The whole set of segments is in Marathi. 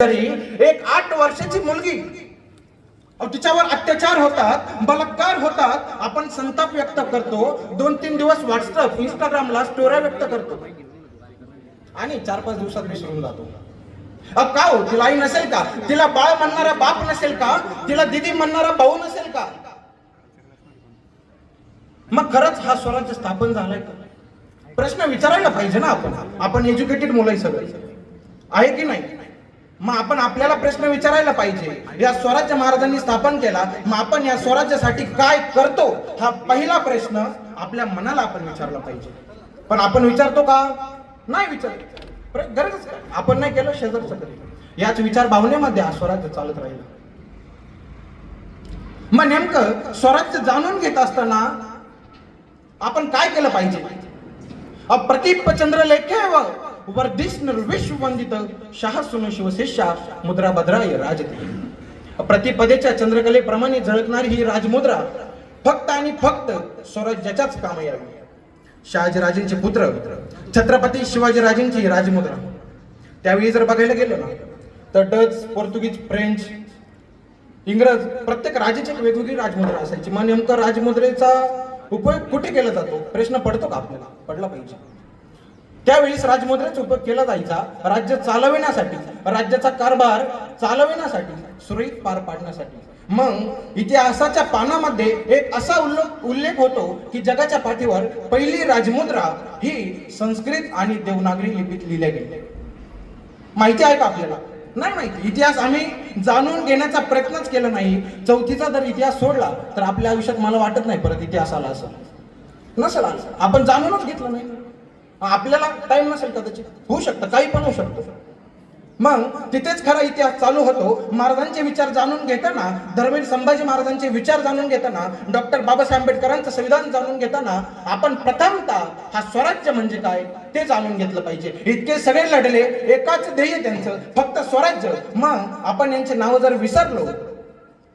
तरी एक 8 वर्षाची मुलगी तिच्यावर अत्याचार होतात, बलात्कार होतात, आपण संताप व्यक्त करतो, 2-3 दिवस व्हॉट्सअप इंस्टाग्रामला स्टोऱ्या व्यक्त करतो आणि 4-5 दिवसात विसरून जातो. का हो? तिला आई नसेल का? तिला बाळ म्हणणारा बाप नसेल का? तिला दिदी म्हणणारा भाऊ नसेल का? मग खरंच हा स्वराज्य स्थापन झालाय का? प्रश्न विचारायला पाहिजे ना. आपण एज्युकेटेड मुलं सगळे आहे की नाही? मग आपण आपल्याला प्रश्न विचारायला पाहिजे. या स्वराज्य महाराजांनी स्थापन केला, मग आपण या स्वराज्यासाठी काय करतो? हा पहिला प्रश्न आपल्या मनाला आपण विचारला पाहिजे. पण आपण विचारतो का? नाही विचारतो. गरजच काय? आपण नाही केलं, शेजारचं करेल. याच विचार भावनेमध्ये हा स्वराज्य चालत राहील. मग नेमकं स्वराज्य जाणून घेत असताना आपण काय केलं पाहिजे? अप्रतिप चंद्र लेखे व वर्धिष्णु विश्ववंदित शाहसुन शिवशेषा मुद्रा भद्राय राजते. प्रतिपदेच्या चंद्रकलेप्रमाणे झळकणारी ही राजमुद्रा फक्त आणि फक्त स्वराज्याच्याच कामी यावी. शहाजीराजेंचे पुत्र छत्रपती शिवाजीराजेंची राजमुद्रा त्यावेळी जर बघायला गेलो ना, तर डच, पोर्तुगीज, फ्रेंच, इंग्रज प्रत्येक राजाची एक वेगवेगळी राजमुद्रा असायची. मग नेमका राजमुद्रेचा उपयोग कुठे केला जातो? प्रश्न पडतो का आपल्याला? पडला पाहिजे. त्यावेळेस राजमुद्रेचा उपयोग केला जायचा राज्य चालविण्यासाठी, राज्याचा कारभार चालविण्यासाठी, सुरळीत पार पाडण्यासाठी. मग इतिहासाच्या पानामध्ये एक असा उल्लेख होतो की जगाच्या पाठीवर पहिली राजमुद्रा ही संस्कृत आणि देवनागरी लिपीत लिहिल्या गेली. माहिती आहे का आपल्याला? नाही माहिती. इतिहास आम्ही जाणून घेण्याचा प्रयत्नच केला नाही. 4थीचा जर इतिहास सोडला तर आपल्या आयुष्यात मला वाटत नाही परत इतिहास आला असं नसेल. आपण जाणूनच घेतलं नाही. आपल्याला टाइम नसेल कदाचित, होऊ शकतं, काही पण होऊ शकतं. मग तिथेच खरा इतिहास चालू होतो. महाराजांचे विचार जाणून घेताना, धर्मवीर संभाजी महाराजांचे विचार जाणून घेताना, डॉक्टर बाबासाहेब आंबेडकरांचं संविधान जाणून घेताना आपण प्रथमतः हा स्वराज्य म्हणजे काय ते जाणून घेतलं पाहिजे. इतके सगळे लढले, एकाच ध्येय त्यांचं, फक्त स्वराज्य. मग आपण यांचे नाव जर विसरलो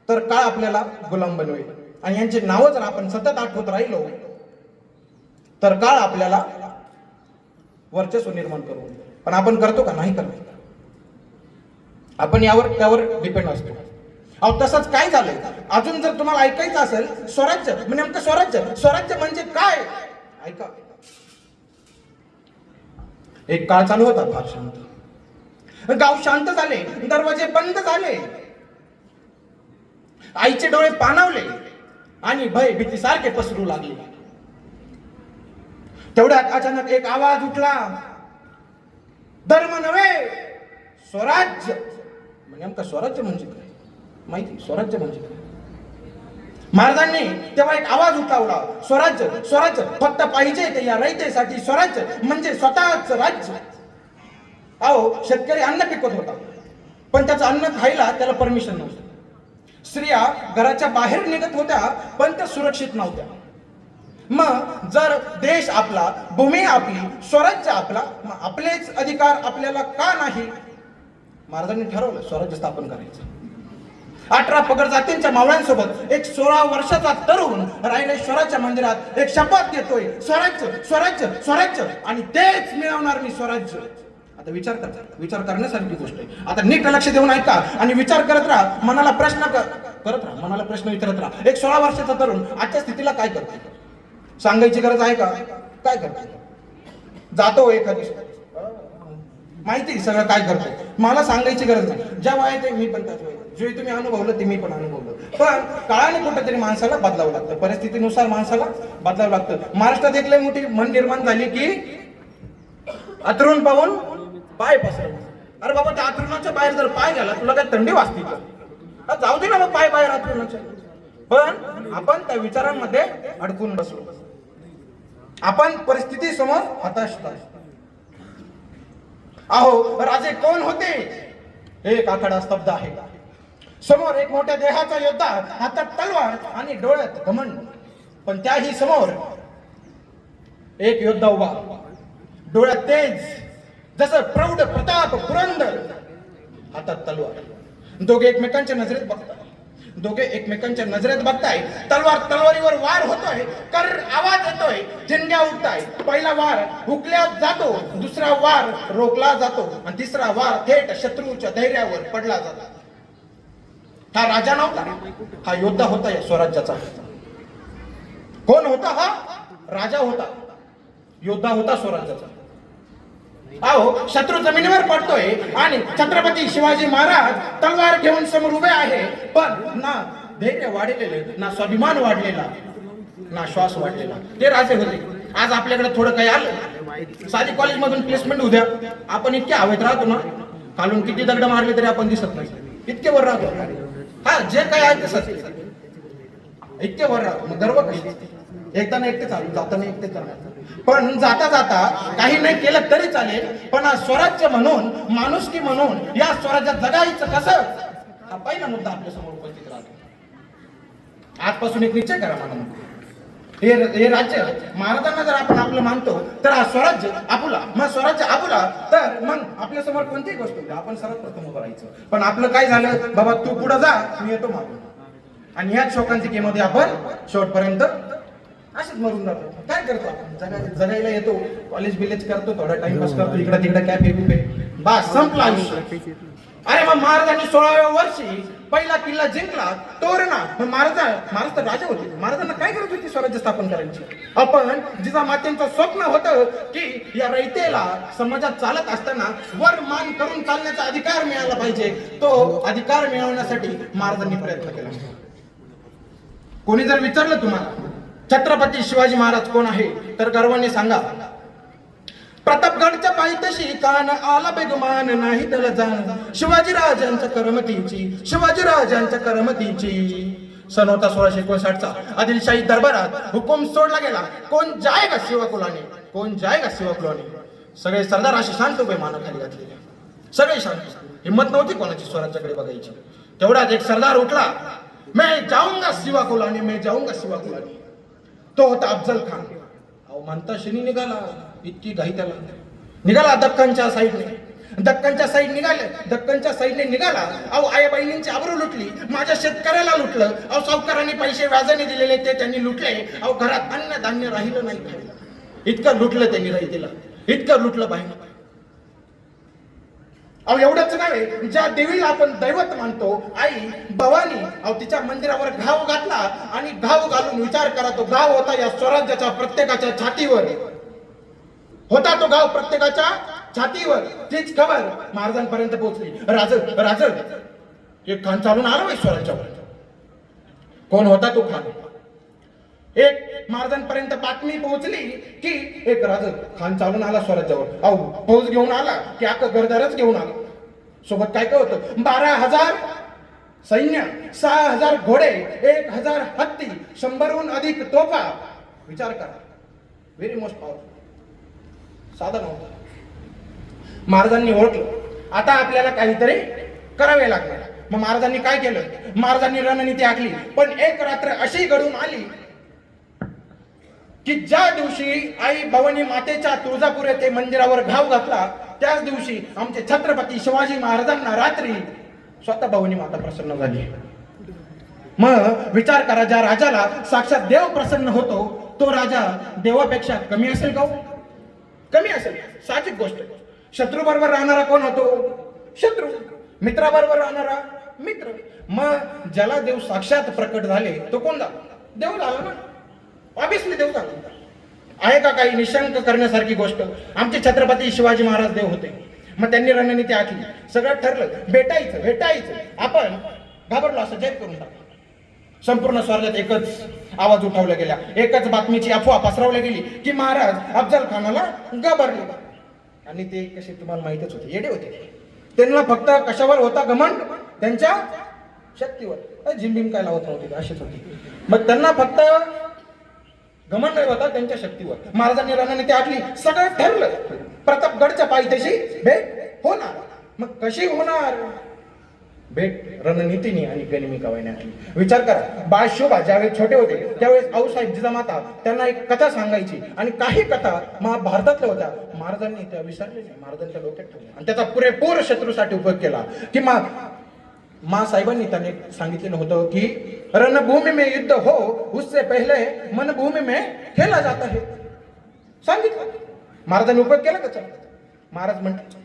तर काळ आपल्याला गुलाम बनवेल, आणि यांचे नाव जर आपण सतत आठवत राहिलो तर काळ आपल्याला वर्चस्व निर्माण करू. पण आपण करतो का? नाही करतो. आपण यावर त्यावर डिपेंड असतो. तसंच काय झालंय अजून जर तुम्हाला ऐकायचं असेल, स्वराज्य नेमकं स्वराज्य म्हणजे काय? ऐका. एक काळ चालू होता फार शांत. गाव शांत झाले, दरवाजे बंद झाले, आईचे डोळे पाणावले आणि भय भीती सारखे पसरू लागले. तेवढ्यात अचानक एक आवाज उठला, धर्म नव्हे स्वराज्य. नेमका स्वराज्य म्हणजे काय? माहिती? स्वराज्य म्हणजे काय? महाराजांनी तेव्हा एक आवाज उठवला, स्वराज्य स्वराज्य फक्त पाहिजे ते या रयतेसाठी. स्वराज्य म्हणजे स्वतःच राज्य. अहो, शेतकरी अन्न पिकवत होता, पण त्याचं अन्न खायला त्याला परमिशन नव्हतं. स्त्रिया घराच्या बाहेर निघत होत्या, पण त्या सुरक्षित नव्हत्या. मग जर देश आपला, भूमी आपली, स्वराज्य आपला, मग आपलेच अधिकार आपल्याला का नाही? महाराजांनी ठरवलं स्वराज्य स्थापन करायचं. 18 पगड जातींच्या मावळ्यांसोबत एक 16 वर्षाचा तरुण रायरेश्वराच्या मंदिरात एक शपथ घेतोय, स्वराज्य स्वराज्य स्वराज्य, आणि तेच मिळवणार मी स्वराज्य. आता विचार करण्यासारखी गोष्ट आहे. आता नीट लक्ष देऊन ऐका आणि विचार करत राहा. मनाला प्रश्न करत राहा, मनाला प्रश्न विचारत राहा. एक 16 वर्षाचा तरुण आजच्या स्थितीला काय करतो? सांगायची गरज आहे का? काय करतो? जातो एखादी, माहिती सगळं काय करतो, मला सांगायची गरज नाही. ज्या वयात मी पण त्याच वयात, जे तुम्ही अनुभवलं ते मी पण अनुभवलं. पण काळाने कुठेतरी माणसाला बदलावं लागतं, परिस्थितीनुसार माणसाला बदलावं लागतं. महाराष्ट्रात एक लय मोठी मन निर्माण झाली की अंथरूण पाहून पाय पसरवून. अरे बाबा, त्या अंथरुणाच्या बाहेर जर पाय गेला, तुला काय थंडी वाजते का? जाऊ दे ना मग पाय बाहेर अंथरुणाच्या. पण आपण त्या विचारांमध्ये अडकून बसलो. आपण परिस्थिती समोर हताश असतो. अहो, राजे कोण होते? एक आखाडा स्तब्ध आहे. समोर एक मोठ्या देहाचा योद्धा, हातात तलवार आणि डोळ्यात घमंड. पण त्याही समोर एक योद्धा उभा, डोळ्यात तेज जसं प्रौढ प्रताप पुरंदर, हातात तलवार. दोघे एकमेकांच्या नजरेत बघतात. दोघे एकमेकांच्या नजरेत बघताय. तलवारीवर वार होतोय, कर आवाज येतोय, झेंड्या उडताय. पहिला वार हुकल्या जातो, दुसरा वार रोखला जातो आणि तिसरा वार थेट शत्रूच्या धैर्यावर पडला जातो. हा राजा नव्हता, हा योद्धा होता या स्वराज्याचा. कोण होता? हा राजा होता, योद्धा होता स्वराज्याचा. अहो, शत्रू जमिनीवर पडतोय आणि छत्रपती शिवाजी महाराज तलवार घेऊन समोर उभे आहे, पण ना धैर्य वाढलेले, ना स्वाभिमान वाढलेला, ना श्वास वाढलेला. ते राजे होते. आज आपल्याकडे थोडं काही आलं, साधी कॉलेज मधून प्लेसमेंट उद्या, आपण इतके हवेत राहतो ना, खालून किती दगड मारले तरी आपण दिसत नाही, इतके वर राहतो. हा, जे काही आहे तसंच इतके वर राहतो. मग गर्व कशी? एकदा ना एकटे चालू, जाताना एकटे चालणार, पण जाता जाता काही नाही केलं तरी चालेल, पण स्वराज्य म्हणून, माणुसकी म्हणून या स्वराज्यात जगायचं कसं, हा पहिला मुद्दा आपल्या समोर उपस्थित राहतो. आजपासून एक निश्चय करा म्हणून, हे राज्य महाराजांना जर आपण आपलं मानतो, तर हा स्वराज्य आपुला. मग स्वराज्य आपुला, तर मग आपल्या समोर कोणतीही गोष्ट होती आपण सर्वात प्रथम उभं राहायचं. पण आपलं काय झालं, बाबा तू पुढे जा, मी येतो मागून, आणि ह्याच शोकांतिकेमध्ये आपण शेवटपर्यंत असेच मरून जातो. काय करतो आपण? जगायला येतो, कॉलेज बिलेज करतो, थोडा टाइमपास करतो, इकडे तिकडे कॅफे बिफे, बस संपला आयुष्य. अरे मग महाराजांनी 16व्या वर्षी पहिला किल्ला जिंकला, तोरणा. मग महाराज तर राजा होते, महाराजांना काय गरज होती स्वराज्य स्थापन करायची? आपण जिजामातेंचं स्वप्न होतं की या रयतेला समाजात चालत असताना वर मान करून चालण्याचा अधिकार मिळाला पाहिजे. तो अधिकार मिळवण्यासाठी महाराजांनी प्रयत्न केला. कोणी जर विचारलं तुम्हाला छत्रपती शिवाजी महाराज कोण आहे, तर गर्वाने सांगा, प्रतापगडच्या पायथ्याशी कान आला बेगुमान, नाही त्याला जाण शिवाजी राजांच्या करमतीची, शिवाजी राजांच्या करमतीची. सन होता 1659चा. आदिलशाही दरबारात हुकूम सोडला गेला, कोण जायगा शिवाकुलाने, कोण जायगा शिवाकुलाने. सगळे सरदार असे शांत उभे मानाखाली घातलेले, सगळे शांत. हिंमत नव्हती कोणाची स्वराज्याकडे बघायची. तेवढाच एक सरदार उठला, मैं जाऊंगा शिवाकुलाने, मैं जाऊंगा शिवाकुलाने. तो होता अफजल खान. अहो, म्हणता शनी निघाला, इतकी घाई त्याला. निघाला दक्कनच्या साईडने, दक्कनच्या साईडने निघाला. अहो, आई बहिणींची आबरू लुटली, माझ्या शेतकऱ्याला लुटलं. अहो, सावकारांनी पैसे व्याजाने दिलेले ते त्यांनी लुटले. अहो, घरात अन्न धान्य राहिलं नाही खायला. इतकं लुटलं त्यांनी रयतेला, इतकं लुटलं बाहेर. अहो, एवढंच नव्हे, ज्या देवीला आपण दैवत मानतो आई भवानी, अहो तिच्या मंदिरावर घाव घातला. आणि घाव घालून विचार करा, तो घाव होता या स्वराज्याच्या प्रत्येकाच्या छातीवर होता. तो घाव प्रत्येकाच्या छातीवर. तीच खबर महाराजांपर्यंत पोहोचली. राज एक खान चालून आला बाई स्वराज्यावर. कोण होता तो खान? एक महाराजांपर्यंत बातमी पोहोचली की एक राज खान चालून आला स्वराज्यावर. अहो, फौज घेऊन आला की अख्खं घरदारच घेऊन आला. सोबत काय काय होतं? 12,000 सैन्य, 6,000 घोडे, 1,000 हत्ती, 100हून अधिक तोफा. विचार करा, व्हेरी मोस्ट पॉवरफुल. साधा नव्हता. महाराजांनी ओळखलं, आता आपल्याला काहीतरी करावे लागणार. मग महाराजांनी काय केलं? महाराजांनी रणनीती आखली. पण एक रात्र अशी घडून आली की ज्या दिवशी आई भवानी मातेच्या तुळजापूर येथे मंदिरावर घाव घातला, त्याच दिवशी आमचे छत्रपती शिवाजी महाराजांना रात्री स्वतः भवानी माता प्रसन्न झाली. मग विचार करा, ज्या राजाला साक्षात देव प्रसन्न होतो, तो राजा देवापेक्षा कमी असेल का? कमी असेल, साहजिक गोष्ट. शत्रू बरोबर राहणारा कोण होतो? शत्रू. मित्राबरोबर राहणारा मित्र. मग ज्याला देव साक्षात प्रकट झाले तो कोण झाला? देव झाला ना. ऑब्विसली देव झाला. आहे का काही निशंक करण्यासारखी गोष्ट? आमचे छत्रपती शिवाजी महाराज देव होते. मग त्यांनी रणनीती आखली, सगळं ठरलं, भेटायचं. आपण घाबरलो असं जाहीर करून टाकलं. संपूर्ण स्वर्गात एकच आवाज उठवला गेला, एकच बातमीची अफवा पसरवली गेली की महाराज अफजल खानाला घाबरले. आणि ते कसे तुम्हाला माहितच होते, येडे होते. त्यांना फक्त कशावर होता घमंड? त्यांच्या शक्तीवर. झिंबिम काय लावत नव्हते, अशीच होती. मग त्यांना फक्त घमंड होता त्यांच्या शक्तीवर. महाराजांनी रणनीती आखली, सगळं ठरलं. प्रतापगडच्या पायथ्याशी भेट होणार. मग कशी होणार भेट? रणनीतीने आणि गनिमी कवायने आखली. विचार करा, बाळ शोभा ज्यावेळेस छोटे होते त्यावेळेस आऊसाहेब जिजामाता त्यांना एक कथा सांगायची. आणि काही कथा महाभारतातल्या होत्या, महाराजांनी त्या विसरले, महाराजांच्या डोक्यात ठेवल्या आणि त्याचा पुरेपूर शत्रूसाठी उपयोग केला. की माँ साहेबांनी त्याने सांगितलेलं होतं की रणभूमी में युद्ध हो उससे पहले मनभूमी में खेळला जात आहे. सांगितलं महाराजांनी उपयोग केला त्याचा. महाराज म्हणतात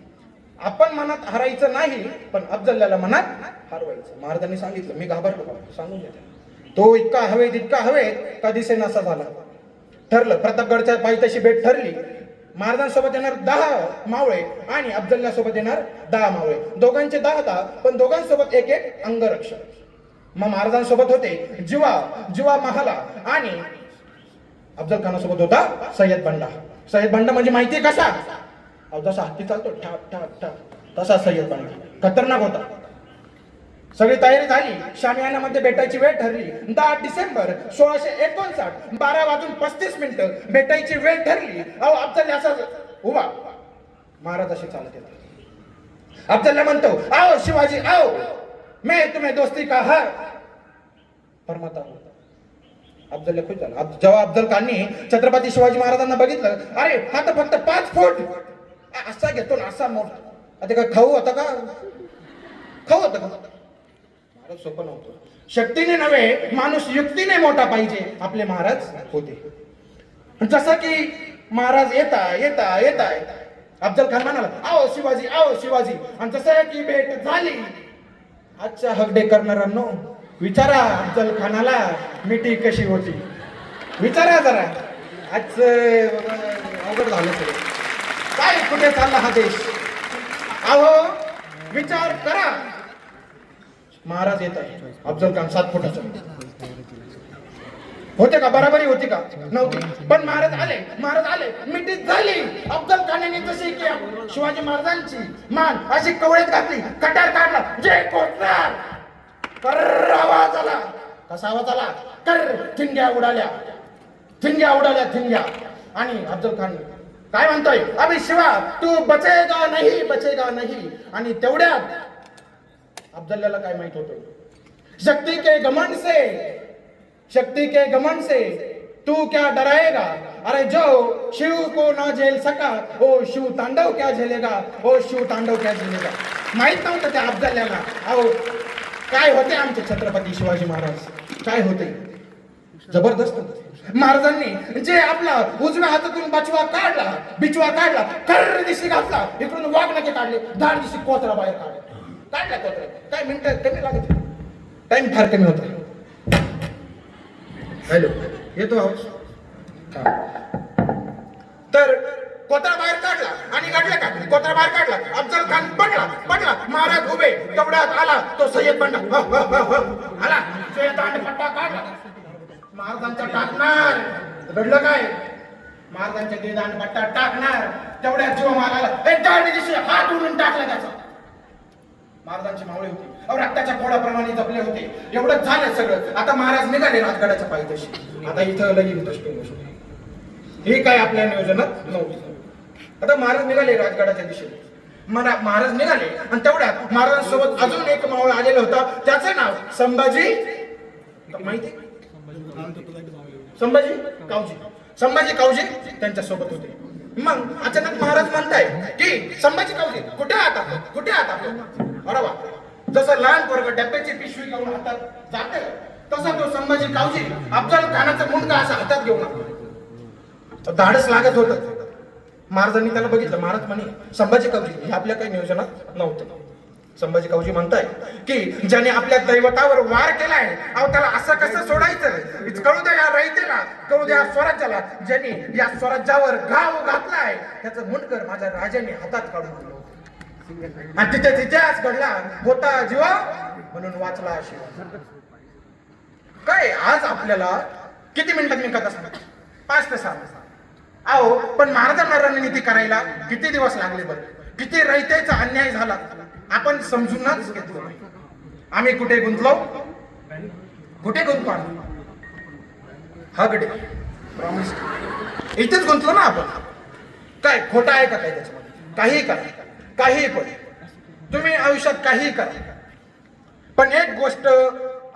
आपण मनात हरायचं नाही पण अफजलला मनात हरवायचं. महाराजांनी सांगितलं. मी घाबरलो बाबा, सांगून देते. तो इतका हवेत इतका हवेत का दिसेनासा झाला. ठरलं प्रतापगडच्या पायथ्याशी भेट ठरली. महाराजांसोबत येणार 10 मावळे आणि अफजलला सोबत येणार 10 मावळे. दोघांचे 10 पण दोघांसोबत एक एक अंगरक्षक. मग महाराजांसोबत होते जिवा महाला आणि अफजल खानासोबत होता सय्यद बंडा. सय्यद बंडा म्हणजे माहितीये कसा? अहो जसा हत्ती चालतो ठाप ठाप ठाप तसा सय्यद बंडा. खतरनाक होता. सगळी तयारी झाली. शामियानामध्ये भेटायची वेळ ठरली. 10 डिसेंबर 1659 12:35 भेटायची वेळ ठरली. अहो अफजल असा उभा महाराज असे चालत येतात. अफजलला म्हणतो आओ शिवाजी आओ मैं तुम्हें दोस्ती का हार फरमाता हूं. अफजलला खुश झाला. जेव्हा अफजल खानने छत्रपती शिवाजी महाराजांना बघितलं, अरे हा तर फक्त 5 फूट असा घेतो ना असा मोठा. आता का खाऊ होता का? खाऊ होता का? सोपं नव्हतं. शक्तीने नव्हे माणूस युक्तीने मोठा पाहिजे आपले महाराज होते. जसं की महाराज येता अफजल खान म्हणाला आओ शिवाजी आणि जसं की भेट झाली. आजच्या हगडे करणाऱ्यांनो विचारा अफजल खानाला मिठी कशी होती. विचारा जरा. आज अवघड झालं सगळं. काय कुठे चालला हा देश? अहो विचार करा. महाराज येत आहे. अफजल खान 7 फुटाचा होते का? बराबरी होती का? नव्हती. पण महाराज आले मिठीत झाली. अफजल खानाने जशी की शिवाजी महाराजांची मान अशी कवळीत घातली. कटार काढला. जय कोतरार कर आवाज आला. कसा आवाज आला? कर ठिंग्या उडाल्या. आणि अफजल खान काय म्हणतोय? अभि शिवा तू बचेगा नाही. आणि तेवढ्यात अफजलला काय माहित होतं? शक्ति के घमंड से तू क्या डराएगा? अरे जो शिव को ना झेल सका वो शिव तांडव क्या झेलेगा. माहित नव्हतं त्या अफजलला. अहो काय होते आमचे छत्रपती शिवाजी महाराज? काय होते? जबरदस्त. महाराजांनी जे आपला उजव्या हातातून बिचवा काढला खर दिशी घातला. इकडून वाघनखे काढले. 10 दिशी कोतरा बाहेर काढला कोतरा. काय मिनिटं कमी लागत. टाइम फार कमी होता. हॅलो येतो आवाज? तर कोतरा बाहेर काढला आणि कोतरा बाहेर काढला. अफजल खान पडला. महाराज उभे. तेवढ्यात आला तो सय्यद बंडा. आला दांडपट्टा काढला. महाराजांचा टाकणार. घडलं काय? महाराजांच्या दांडपट्टा टाकणार. तेवढ्यात जीव मारायला 10 दिवशी हात उडून टाकला त्याचा. महाराजांची मावळे होती. रक्ताच्या फोडाप्रमाणे जपले होते. एवढंच झालं सगळं. आता महाराज निघाले राजगडाच्या पायथ्याशी. आता इथं लगीन हे काय आपल्या नियोजनात नव्हतं. आता महाराज निघाले राजगडाच्या दिशेने. महाराज निघाले आणि तेवढ्यात महाराजांसोबत अजून एक मावळा आलेला होता. त्याचं नाव संभाजी माहिती? संभाजी कावजी त्यांच्या सोबत होते. मग अचानक महाराज म्हणताय की संभाजी कावजी कुठे आहात आपण? अरे वा. जसं लहान पोरग डब्याची पिशवी घेऊन हातात जाते तसा तो संभाजी कावजी अफजल खानाचा मुंडका असा हातात घेऊन धाडस लागत होत. महाराजांनी त्याला बघितलं. महाराज म्हणे संभाजी कावजी हे आपल्या काही नियोजनात नव्हतं. संभाजी कावजी म्हणताय की ज्याने आपल्या दैवतावर वार केलाय अहो त्याला असं कसं सोडायचं? कळू द्या या रयतेला, कळू द्या स्वराज्याला. ज्यांनी या स्वराज्यावर घाव घातलाय त्याचं मुंडकर माझ्या राजाने हातात काढून दिलं. आणि तिथे इतिहास घडला होता जीवा म्हणून वाचला शिवा. काय आज आपल्याला किती मिनिटात निघत असणार? 5 ते 6. अहो पण महाराजांना रणनीती करायला किती दिवस लागले बरं? किती रयतेचा अन्याय झाला आपण समजूनच घेतलो. आम्ही कुठे गुंतलो हगडे प्रॉमिस इथेच गुंतलो ना आपण. काय खोटं आहे का काय त्याच्यामध्ये? काही करा, काही पण तुम्ही आयुष्यात काही करा पण एक गोष्ट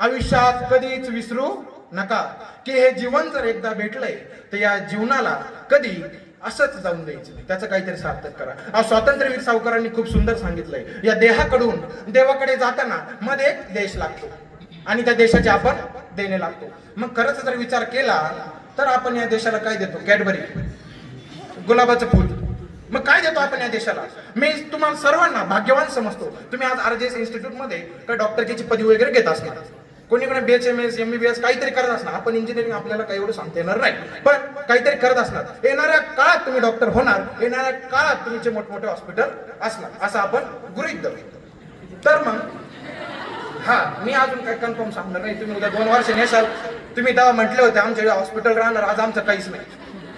आयुष्यात कधीच विसरू नका की हे जीवन जर एकदा भेटलंय तर या जीवनाला कधी असंच जाऊन द्यायचं नाही, त्याचं काहीतरी सार्थक करा. स्वातंत्र्यवीर सावरकरांनी खूप सुंदर सांगितलंय, या देहाकडून देवाकडे जाताना मध्ये एक देश लागतो आणि त्या देशाचे आपण देणे लागतो. मग खरंच जर विचार केला तर आपण या देशाला काय देतो? कॅडबरी, गुलाबाचं फुल. मग काय देतो आपण या देशाला? मी तुम्हाला सर्वांना भाग्यवान समजतो. तुम्ही आज RJS इन्स्टिट्यूट मध्ये काय डॉक्टरची पदवी वगैरे घेत असणार, कोणी BHMS MBBS काहीतरी करत असणार. आपण इंजिनिअरिंग आपल्याला काही एवढं सांगता येणार नाही, पण काहीतरी करत असणार. येणाऱ्या काळात तुम्ही डॉक्टर होणार, येणाऱ्या काळात तुमचे मोठमोठे हॉस्पिटल असणार असं आपण गृहीत धरू. तर मग मी अजून काही कन्फर्म सांगणार नाही. तुम्ही उद्या 2 वर्ष नेसाल, तुम्ही तेव्हा म्हटले होते आमच्या हॉस्पिटल राहणार, आज आमचं काहीच नाही.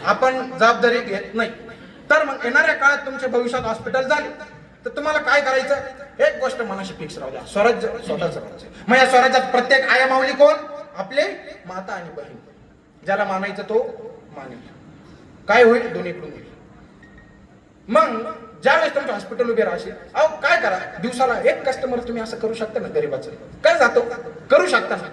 आपण जबाबदारी घेत नाही. तर मग येणाऱ्या काळात तुमच्या भविष्यात हॉस्पिटल झाले तर तुम्हाला काय करायचं? एक गोष्ट मनाशी फिक्स राहू द्या, स्वराज्य स्वतःच राहायचं. मग या स्वराज्यात प्रत्येक आयामावली कोण? आपले माता आणि बहीण. ज्याला मानायचं तो मानेल. काय होईल? दोन्हीकडून होईल. मग ज्यावेळेस तुमचं हॉस्पिटल उभे राहशील, अहो काय करा, दिवसाला एक कस्टमर तुम्ही असं करू शकता ना, गरीबाचं काय जातो करू शकता ना.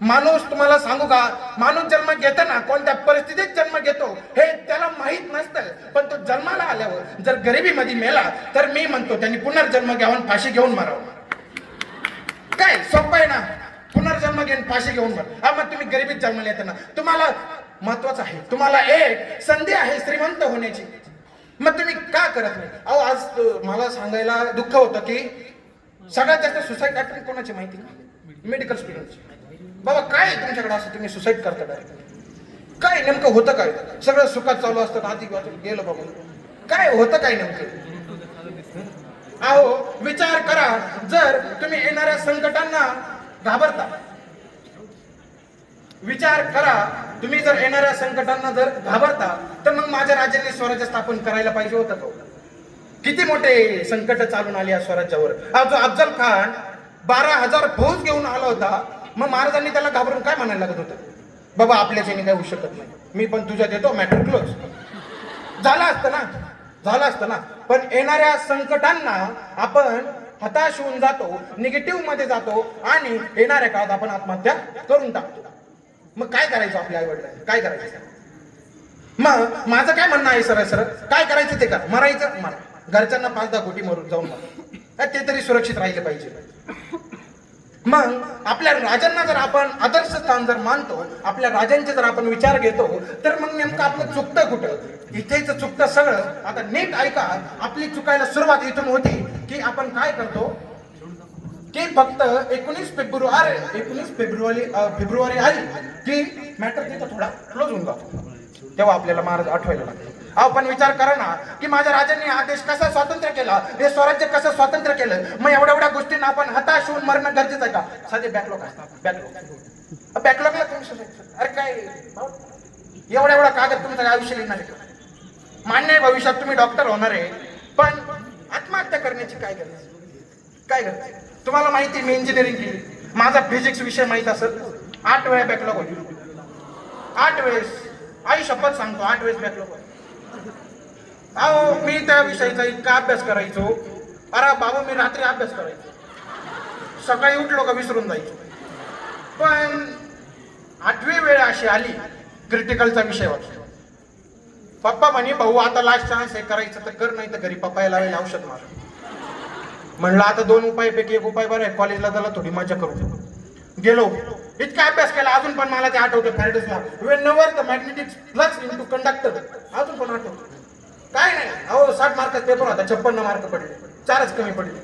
माणूस, तुम्हाला सांगू का, माणूस जन्म घेताना कोणत्या परिस्थितीत जन्म घेतो हे त्याला माहित नसतं, पण तो जन्माला आल्यावर जर गरिबीमध्ये मेला तर मी म्हणतो त्यांनी पुनर्जन्म घ्यावून फाशी घेऊन मारावं. काय सोपं आहे ना, पुनर्जन्म घेऊन फाशी घेऊन मार. मग तुम्ही गरिबीत जन्माला येताना तुम्हाला महत्वाचं आहे, तुम्हाला एक संधी आहे श्रीमंत होण्याची, मग तुम्ही का करत नाही? अहो आज मला सांगायला दुःख होतं की सगळ्यात जास्त सुसाईड अटेम्प्ट कोणाची माहिती? मेडिकल स्टुडंटची. बाबा काय तुमच्याकडे असं तुम्ही सुसाईड करता डायरेक्ट? काय नेमकं होतं काय? सगळं सुखात चालू असतं, आधी गेलं बाबा, काय होतं काय नेमकं? अहो विचार करा, जर तुम्ही येणाऱ्या संकटांना घाबरता, विचार करा, तुम्ही जर येणाऱ्या संकटांना जर घाबरता तर मग माझ्या राजांनी स्वराज्य स्थापन करायला पाहिजे होतं का? किती मोठे संकट चालून आली या स्वराज्यावर. जो अफजल खान 12,000 फौज घेऊन आला होता, मग महाराजांनी त्याला घाबरून काय म्हणायला लागत होतं? बाबा आपल्याच्याने काय होऊ शकत नाही, मी पण तुझ्या देतो, मॅटर क्लोज. झालं असतं ना, झालं असतं ना. पण येणाऱ्या संकटांना आपण हताश होऊन जातो, निगेटिव्ह मध्ये जातो आणि येणाऱ्या काळात आपण आत्महत्या करून टाकतो. मग काय करायचं आपल्या आईवडिलांनी? काय करायचं? मग माझं काय म्हणणं आहे, सरळ काय करायचं ते का? मरायचं मारा, घरच्यांना 5-10 कोटी मरून जाऊन मारा, ते तरी सुरक्षित राहिले पाहिजे. मग आपल्या राजांना जर आपण आदर्श स्थान जर मानतो, आपल्या राजांचे जर आपण विचार घेतो, तर मग नेमकं आपलं चुकतं कुठं? इथेच चुकतं सगळं. आता नीट ऐका, आपली चुकायला सुरुवात इथून होती की आपण काय करतो की फक्त 19 फेब्रुवारी आली की मॅटर तिथं थोडा क्लोज होऊन जातो, तेव्हा आपल्याला महाराज आठवायला लागतो. आपण विचार करा ना की माझ्या राजांनी हा देश कसा स्वातंत्र्य केला, हे स्वराज्य कसं स्वातंत्र्य केलं. मग एवढ्या गोष्टींना आपण हताश होऊन मरणं गरजेचं आहे का? साधे बॅकलॉग असतात, बॅकलॉगला तुम्ही अरे काय एवढा कागद तुमचं आयुष्य लिहिणार आहे का? मान्य आहे भविष्यात तुम्ही डॉक्टर होणार आहे, पण आत्महत्या करण्याची काय गरज? काय गरज? तुम्हाला माहिती, मी इंजिनिअरिंग केली, माझा फिजिक्स विषय माहित असेल, 8 वेळा बॅकलॉग होती. 8 वेळेस, आई शपथ सांगतो, 8 वेळेस बॅकलॉग होती. अहो मी त्या विषयाचा इतका अभ्यास करायचो, अरे बाबा मी रात्री अभ्यास करायचो, सकाळी उठलो का विसरून जायचो. पण 8वी वेळ अशी आली, क्रिटिकलचा विषय वाटतो. पप्पा म्हणे भाऊ आता लास्ट चान्स आहे, करायचं तर कर, नाही तर घरी पप्पाला लावेल औषध मार. म्हणलं आता 2 उपायापैकी 1 उपाय बरं आहे, कॉलेजला त्याला थोडी मजा करू. गेलो, इतका अभ्यास केला, अजून पण मला ते आठवतं. Faraday's law, whenever the magnetic flux into conductor, अजून पण आठवतं. काय नाही, अहो 60 मार्कात पेपर होता, 56 मार्क पडले, 4च कमी पडले.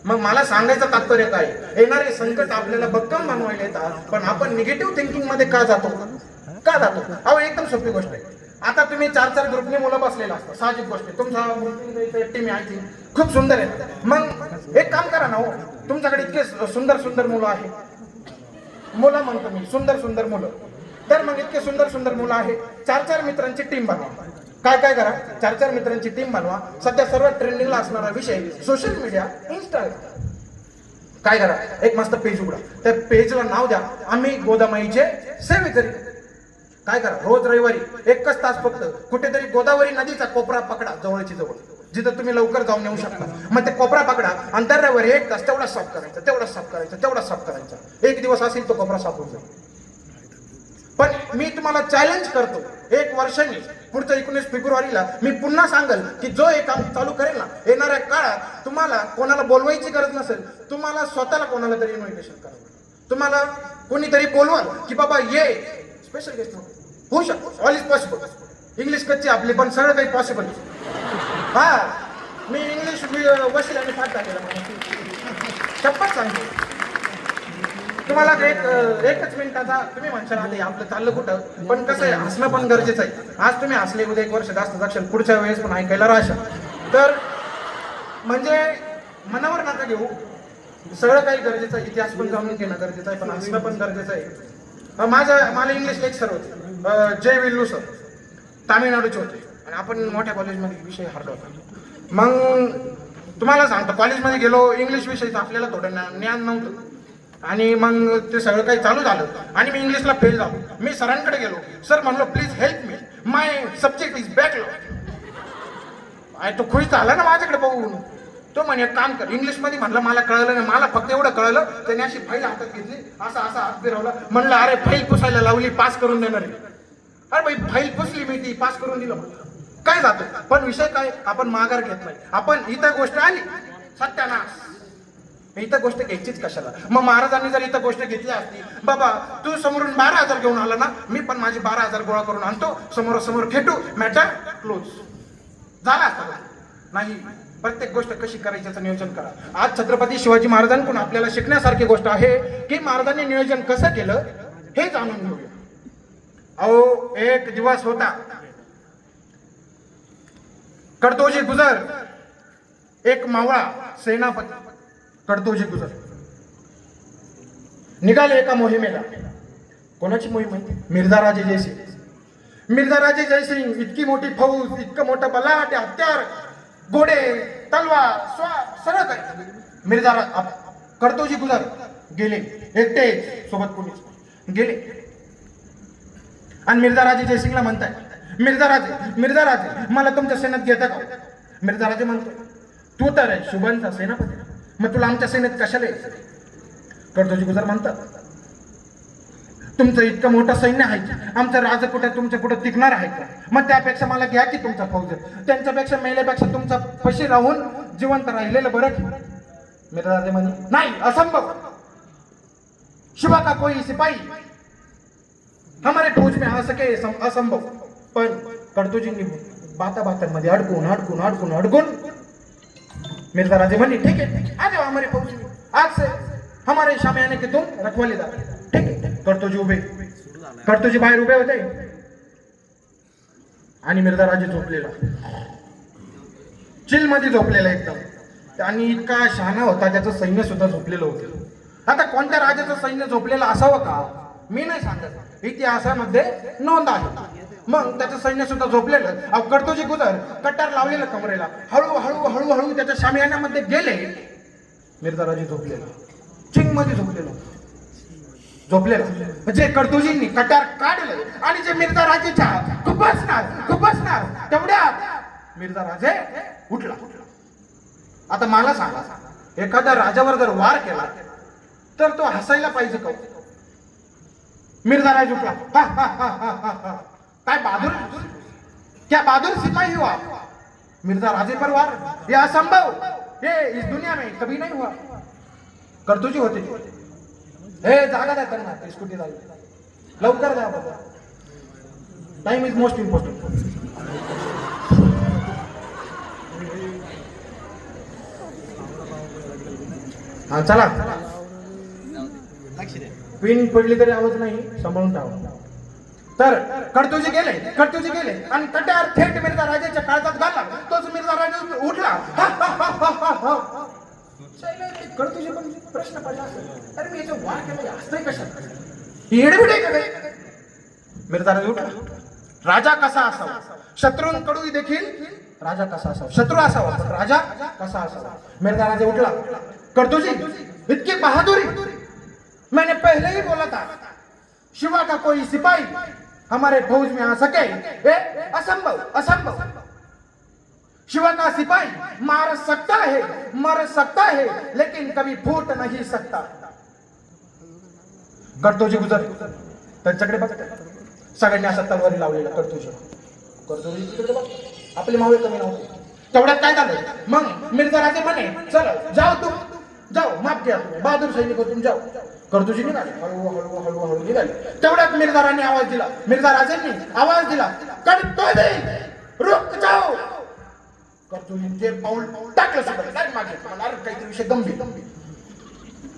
मग मला सांगायचं तात्पर्य काय, येणारे संकट आपल्याला भक्कम बनवायला येतात, पण आपण निगेटिव्ह थिंकिंग मध्ये का जातो? अहो एकदम सोपी गोष्ट आहे. आता तुम्ही 4-4 ग्रुपने मुलं बसलेला असतात, साहजिक गोष्ट आहे. तुमचा टीम आहे खूप सुंदर आहे. मग एक काम करा ना, हो तुमच्याकडे इतके सुंदर मुलं आहे, मुलं म्हणतो मी, सुंदर मुलं, तर मग इतके सुंदर मुलं आहे, 4-4 मित्रांची टीम बनवा. काय करा, 4-4 मित्रांची टीम बनवा. सध्या सर्वात ट्रेंडिंगला असणारा विषय सोशल मीडिया, इंस्टाग्राम. काय करा, एक मस्त पेज उघडा, त्या पेजला नाव द्या आम्ही गोदामाईचे सेवेकरी. काय करा, रोज रविवारी 1च तास फक्त कुठेतरी गोदावरी नदीचा कोपरा पकडा, जवळची जवळ, जिथं तुम्ही लवकर जाऊन येऊ शकता. मग ते कोपरा पकडा आणि दर रविवारी 1 तास तेवढा साफ करायचा. एक दिवस असेल तो कोपरा साफ होऊन जाईल. पण मी तुम्हाला चॅलेंज करतो, 1 वर्षांनी पुढच्या 19 फेब्रुवारीला मी पुन्हा सांगेल की जो हे काम चालू करेल ना, येणाऱ्या काळात तुम्हाला कोणाला बोलवायची गरज नसेल, तुम्हाला स्वतःला कोणाला तरी इन्व्हिटेशन करावं, तुम्हाला कोणीतरी बोलवाल की बाबा ये, स्पेशल गेस्ट होऊ शकतो. All is possible. इंग्लिश कच्ची आपली, पण सगळं काही पॉसिबल. हा, मी इंग्लिश वशिल्याने पाठ टाकलेला, शपथ सांगतो तुम्हाला. एकच मिनिटाचा तुम्ही म्हणशाल आता आपलं चाललं कुठं, पण कसं आहे, हसणं पण गरजेचं आहे. आज तुम्ही हसले, उद्या 1 वर्ष जास्त जाक्षल, पुढच्या वेळेस पण ऐकायला राहशाल. तर म्हणजे मनावर नका घेऊ, सगळं काही गरजेचं आहे. इतिहास पण जाणून घेणं गरजेचं आहे, पण हसणं पण गरजेचं आहे. मला इंग्लिश लेक्चर होते, जय विल्लू सर, तामिळनाडूचे होते, आणि आपण मोठ्या कॉलेजमध्ये विषय हरलो होता. मग तुम्हाला सांगतो, कॉलेजमध्ये गेलो, इंग्लिश विषयीचं आपल्याला थोडं ज्ञान नव्हतं, आणि मग ते सगळं काही चालू झालं आणि मी इंग्लिशला फेल झालो. मी सरांकडे गेलो, सर म्हणलो please help me, my subject is backlog. तो खुश झाला ना माझ्याकडे बघून. तो म्हणे काम कर इंग्लिशमध्ये. म्हणलं मला कळलं नाही, मला फक्त एवढं कळलं, त्याने अशी फाईल हातात घेतली, असा हात फिरवला, म्हणलं अरे फाईल पुसायला लावली, पास करून देणार आहे. अरे भाई फाईल पुसली मी, ती पास करून दिलं, काय जातं. पण विषय काय, आपण माघार घेत नाही. आपण इथं गोष्ट आली, सत्यानाश, इथं गोष्ट घ्यायचीच कशाला. मग महाराजांनी जर इथं गोष्ट घेतली असती, बाबा तू समोरून 12,000 घेऊन आला ना, मी पण माझे 12,000 गोळा करून आणतो, समोरासमोर खेटू, मॅटर क्लोज झाला असता. नाही, प्रत्येक गोष्ट कशी करायची याचं नियोजन करा. आज छत्रपती शिवाजी महाराजांकडून आपल्याला शिकण्यासारखी गोष्ट आहे की महाराजांनी नियोजन कसं केलं हे जाणून घेऊया. अहो, एक दिवस होता, कडतोजी गुजर, एक मावळा सेनापती कडतोजी गुजर निघाले एका मोहिमेला. कोणाची मोहीम आहे? मिर्झा राजे जयसिंग. मिर्झा राजे जयसिंग, इतकी मोठी फौज, इतकं मोठं बलाढ्य हत्यार, घोडे, तलवार, सगळं काय. कडतोजी गुजर गेले एकटे, सोबत कोणीच गेले. आणि मिर्झा राजे जयसिंगला म्हणताय, मिर्झा राजे मला तुमच्या सेनेत घेता का? मिर्झा राजे म्हणतो, तू तर आहे शुभांचा सेनापती, मग तुला आमच्या सेनेत कशाला यायचं? कडतोजी गुजर म्हणतात, तुमचं इतकं मोठं सैन्य आहे, आमचं राजा कुठे तुमच्या पुढे टिकणार आहे का? मग त्यापेक्षा मला घ्या की तुमचा फौज, त्यांच्यापेक्षा मेल्यापेक्षा तुमचा पशी राहून जिवंत राहिलेलं बरं की. मिर्झा राजे म्हणे, नाही, असंभव, शिवा का कोई सिपाही हमारे फौज में आ सके, असंभव. पण कडतोजींनी बातांमध्ये अडकून मिर्झा राजे म्हणे, ठीक है आ जाओ हमारे फौज में, आज से हमारे शाम आने के तुम रखवालेदार. ठीक है. कडतोजी बाहेर उभे होते आणि मिर्झा राजे झोपलेला, चिल मध्ये झोपलेला एकदम. आणि इतका शहाणा होता, त्याचं सैन्य सुद्धा झोपलेलं होतं. आता कोणत्या राजाचं सैन्य झोपलेलं असावं का? मी नाही सांगत, इतिहासामध्ये नोंद आहे. मग त्याचं सैन्य सुद्धा झोपलेलं. कडतोजी गुजर कट्टार लावलेलं कमरेला, हळूहळू त्याच्या शामियानामध्ये गेले. मिर्झा राजे झोपलेला, चिंग मध्ये झोपलेला. म्हणजे कडतोजींनी कट्टार काढले आणि जे मिर्झा राजेच्या खुपसणार तेवढ्यात मिर्झा राजे उठला. आता मला सांगा, एखाद्या राजावर जर वार केला तर तो हसायला पाहिजे का? मिर्झा राज उठला, काय बहादुर, क्या बहादुर सिपाही हुआ? मिर्झा राजे पर वार, ये असंभव, ये इस दुनिया में कभी नहीं हुआ. कडतोजी होते, हे जागा द्या त्यांना, स्कूटी झाली, लवकर द्या बाबा, टाइम इज मोस्ट इम्पॉर्टंट. हा चला, पिन पडली तरी आवाज नाही, सांभाळून ठेवा. तर कडतोजी गेले आणि कट्यार थेट मिर्झा राजाच्या काळजात घालला. तोच मिर्झा राजा उठला. कडतोजी पण प्रश्न पडला असेल, अरे मी याचं वार केलं, असतंय कशात, येडबिडे का काय? मिर्झा राजा उठला. राजा कसा असावा? शत्रूंकडून देखील राजा कसा असावा? शत्रू असावा पण राजा कसा असावा? मिर्झा राजा उठला. कडतोजी, इतकी बहादुरी, मैंने पहले ही बोला था, शिवा का कोई सिपाही हमारे फौज में आ सके, असंभव. शिवा का सिपाही मार सकता है, मर सकता है, लेकिन कभी फूट नहीं सकता. कडतोजी गुजर त्यांच्याकडे बघ, सगळ्यांनी असा तलवारी लावलेला करतोजी तिकडे बघ, आपले मावळे कमी नव्हते. तेवढ्यात काय झालं, मग मिर्झा राजे म्हणे चल जाओ तुम जाओ, माफ किया तुम्ही, बहादूर सैनिक तुम जाओ. करतोजी निघाले, हळू निघाले. तेवढ्यात मिर्झारांनी आवाज दिला, मिर्झा राजेंनी आवाज दिला, करतोजी रुक जाओ. करतोजी ते पाऊल टाकलं सगळं मागे. काहीतरी विषय गंभीर,